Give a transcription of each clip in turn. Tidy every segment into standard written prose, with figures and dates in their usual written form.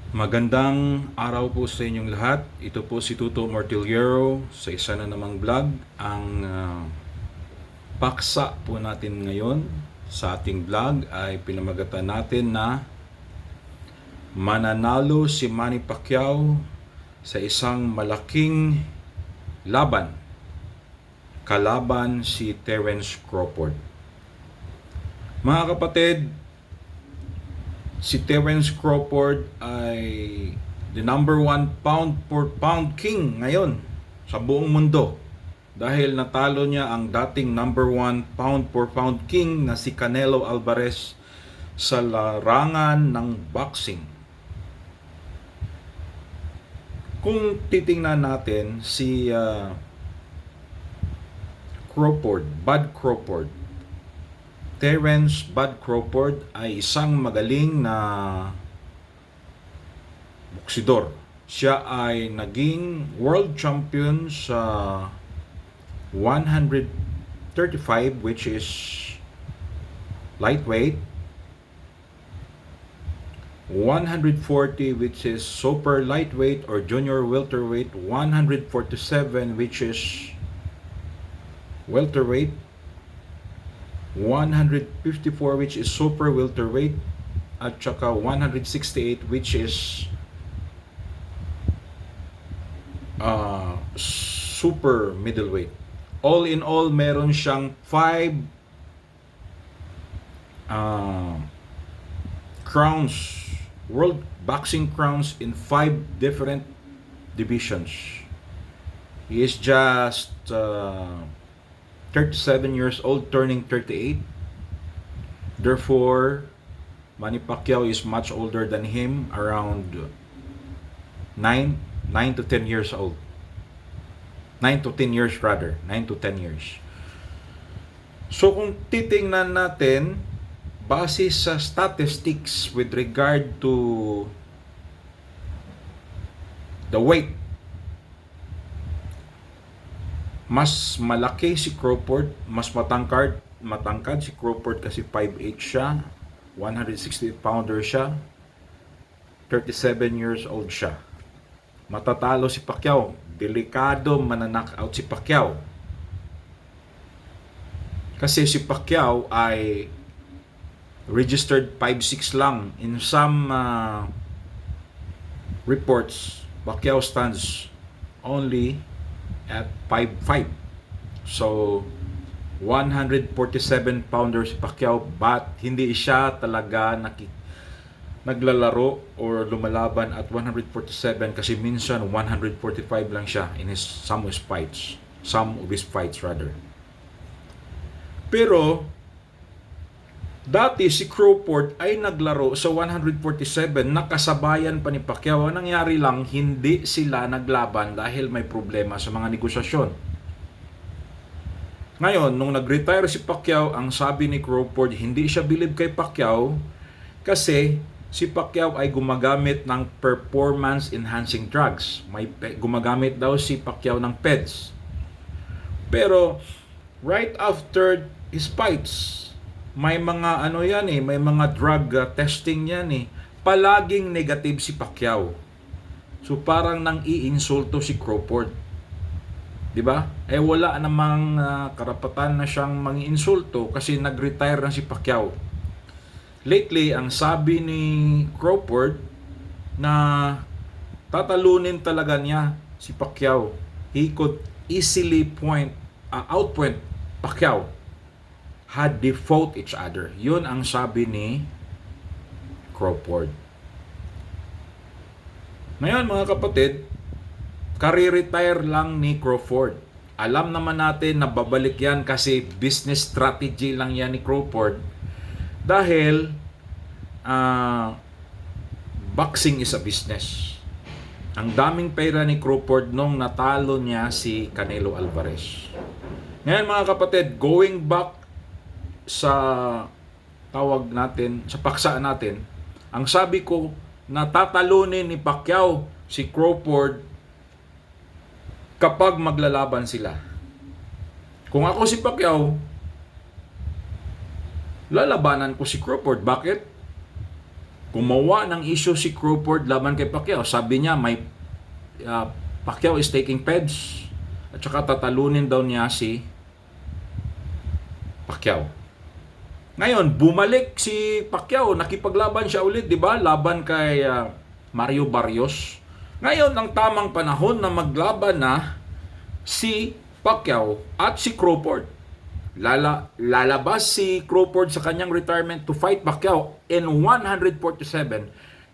Magandang araw po sa inyong lahat. Ito po si Tuto Mortillero sa isa na namang vlog. Ang paksa po natin ngayon sa ating vlog ay pinamagatan natin na mananalo si Manny Pacquiao sa isang malaking laban. Kalaban si Terence Crawford. Mga kapatid, si Terence Crawford ay the number 1 pound for pound king ngayon sa buong mundo dahil natalo niya ang dating number 1 pound for pound king na si Canelo Alvarez sa larangan ng boxing. Kung titingnan natin si Bud Crawford, Terence Bud Crawford ay isang magaling na boksidor. Siya ay naging world champion sa 135, which is lightweight, 140, which is super lightweight or junior welterweight, 147, which is welterweight, 154 which is super welterweight, at saka 168 which is super middleweight. All in all, meron siyang 5 crowns, world boxing crowns in 5 different divisions. He is just 37 years old, turning 38. Therefore, Manny Pacquiao is much older than him, around 9 to 10 years old. 9 to 10 years rather, 9 to 10 years. So kung titingnan natin, base sa statistics with regard to the weight, mas malaki si Crawford, mas matangkad si Crawford kasi 5'8 siya, 168 pounder siya, 37 years old siya. Matatalo si Pacquiao, delikado mananockout si Pacquiao. Kasi si Pacquiao ay registered 5'6 lang. In some reports, Pacquiao stands only at 5'5". So 147 pounders Pacquiao, but hindi siya talaga naglalaro or lumalaban at 147 kasi minsan 145 lang siya in some of his fights rather. Pero dati si Crawford ay naglaro sa 147, nakasabayan pa ni Pacquiao. Ang nangyari lang, hindi sila naglaban dahil may problema sa mga negosasyon. Ngayon, nung nag-retire si Pacquiao, ang sabi ni Crawford, hindi siya believe kay Pacquiao kasi si Pacquiao ay gumagamit ng performance-enhancing drugs. Gumagamit daw si Pacquiao ng PEDs. Pero right after his fights, may mga may mga drug testing yan eh. Palaging negative si Pacquiao. So parang nang iinsulto si Crawford. 'Di ba? Wala namang karapatan na siyang manginsulto kasi nag-retire na si Pacquiao. Lately, ang sabi ni Crawford na tatalunin talaga niya si Pacquiao. He could easily outpoint Pacquiao had they fought each other. Yun ang sabi ni Crawford. Ngayon mga kapatid, kare-retire lang ni Crawford. Alam naman natin na babalik yan kasi business strategy lang yan ni Crawford. Dahil boxing is a business. Ang daming pera ni Crawford nung natalo niya si Canelo Alvarez. Ngayon mga kapatid, going back sa tawag natin, sa paksa natin, ang sabi ko na tatalunin ni Pacquiao si Crawford kapag maglalaban sila. Kung ako si Pacquiao, lalabanan ko si Crawford. Bakit? gumawa ng issue si Crawford laban kay Pacquiao. Sabi niya Pacquiao is taking peds at saka tatalunin daw niya si Pacquiao. Ngayon, bumalik si Pacquiao, nakipaglaban siya ulit, di ba? Laban kay Mario Barrios. Ngayon, ang tamang panahon na maglaban na si Pacquiao at si Crawford. Lalabas si Crawford sa kanyang retirement to fight Pacquiao in 147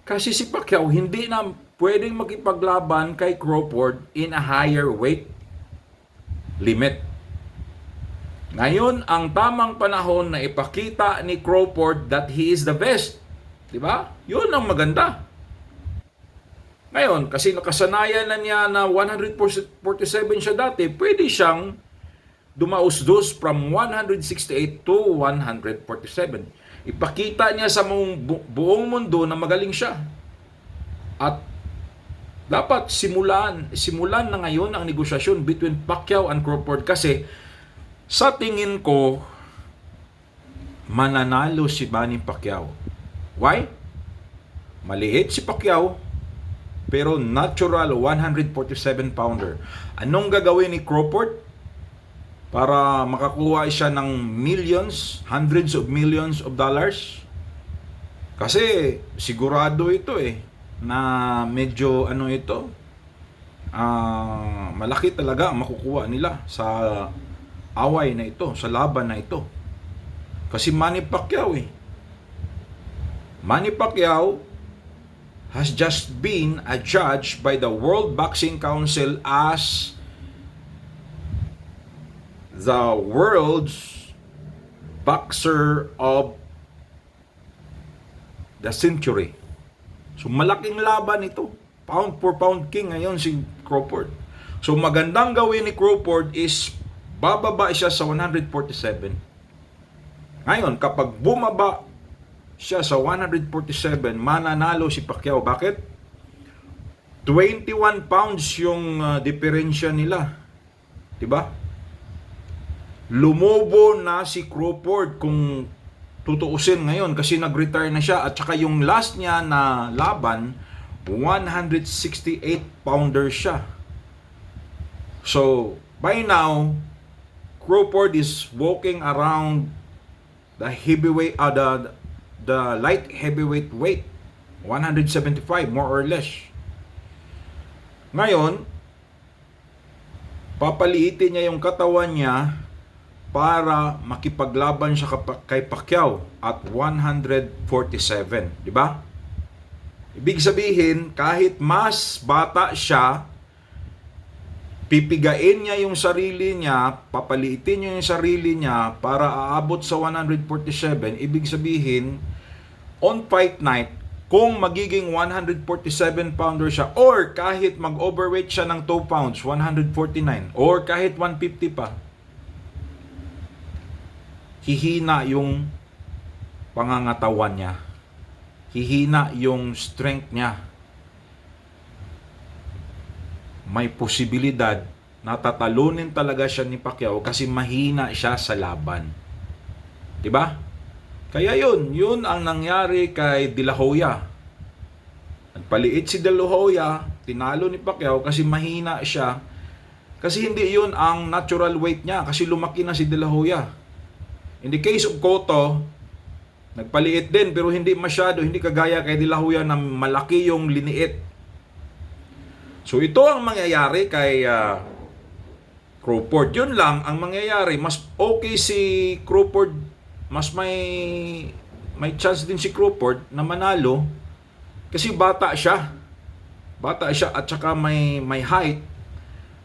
kasi si Pacquiao hindi na pwedeng makipaglaban kay Crawford in a higher weight limit. Ngayon, ang tamang panahon na ipakita ni Crawford that he is the best. Diba? Yun ang maganda. Ngayon, kasi nakasanayan na niya na 147 siya dati, pwede siyang dumausdos from 168 to 147. Ipakita niya sa buong mundo na magaling siya. At dapat simulan na ngayon ang negosasyon between Pacquiao and Crawford kasi sa tingin ko mananalo si Manny Pacquiao. Why? Maliit si Pacquiao pero natural 147 pounder. Anong gagawin ni Crawford para makakuha siya ng millions, hundreds of millions of dollars? Kasi sigurado ito na medyo malaki talaga ang makukuha nila sa away na ito, sa laban na ito. Kasi Manny Pacquiao Manny Pacquiao has just been adjudged by the World Boxing Council as the world's boxer of the century. So malaking laban ito. Pound for pound king ngayon si Crawford. So magandang gawin ni Crawford is bababa siya sa 147. Ngayon, kapag bumaba siya sa 147, mananalo si Pacquiao. Bakit? 21 pounds yung diferensya nila. Diba? Lumobo na si Crawford kung tutuusin ngayon kasi nag-retire na siya at saka yung last niya na laban 168 pounder siya. So, by now, Crawford is walking around the heavyweight, the light heavyweight weight, 175 more or less. Ngayon, papaliitin niya yung katawan niya para makipaglaban siya kay Pacquiao at 147, di ba? Ibig sabihin, kahit mas bata siya, pipigain niya yung sarili niya, papaliitin niya yung sarili niya para aabot sa 147. Ibig sabihin, on fight night, kung magiging 147 pounder siya or kahit mag-overweight siya ng 2 pounds, 149, or kahit 150 pa, hihina yung pangangatawan niya. Hihina yung strength niya. May posibilidad na tatalunin talaga siya ni Pacquiao kasi mahina siya sa laban. 'Di ba? Kaya yun ang nangyari kay De La Hoya. Nagpaliit si De La Hoya, tinalo ni Pacquiao kasi mahina siya. Kasi hindi yun ang natural weight niya kasi lumaki na si De La Hoya. In the case of Cotto, nagpaliit din pero hindi masyado, hindi kagaya kay De La Hoya na malaki yung liniit. So ito ang mangyayari kay Crawford. Yun lang ang mangyayari. Mas okay si Crawford, mas may chance din si Crawford na manalo kasi bata siya. Bata siya at saka may height.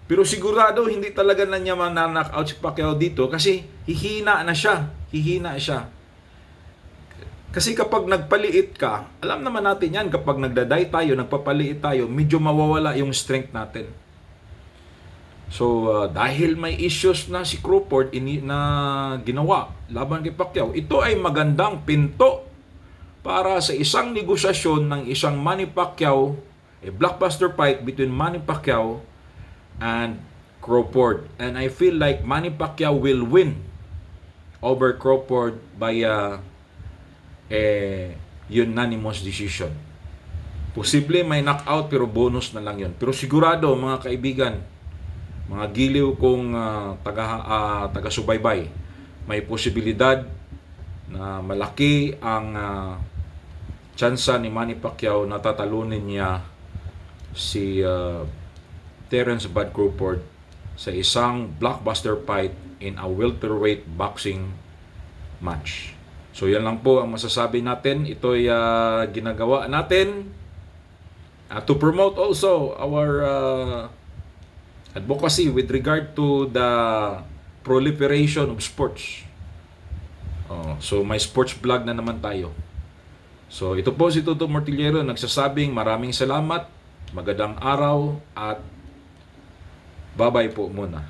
Pero sigurado hindi talaga na niya mananockout si Pacquiao dito kasi hihina na siya. Hihina siya. Kasi kapag nagpaliit ka, alam naman natin yan, kapag nagdaday tayo, nagpapaliit tayo, medyo mawawala yung strength natin. So, dahil may issues na si Crawford na ginawa laban kay Pacquiao, ito ay magandang pinto para sa isang negosasyon ng isang Manny Pacquiao, a blockbuster fight between Manny Pacquiao and Crawford. And I feel like Manny Pacquiao will win over Crawford by unanimous decision. Posible may knockout pero bonus na lang yun. Pero sigurado mga kaibigan, mga giliw kong taga-subaybay, may posibilidad na malaki ang tsansa ni Manny Pacquiao na tatalunin niya si Terence Bud Crawford sa isang blockbuster fight in a welterweight boxing match. So yan lang po ang masasabi natin. Ito'y ginagawa natin to promote also our advocacy with regard to the proliferation of sports. So may sports vlog na naman tayo. So ito po si Toto Mortillero nagsasabing maraming salamat, magandang araw at bye-bye po muna.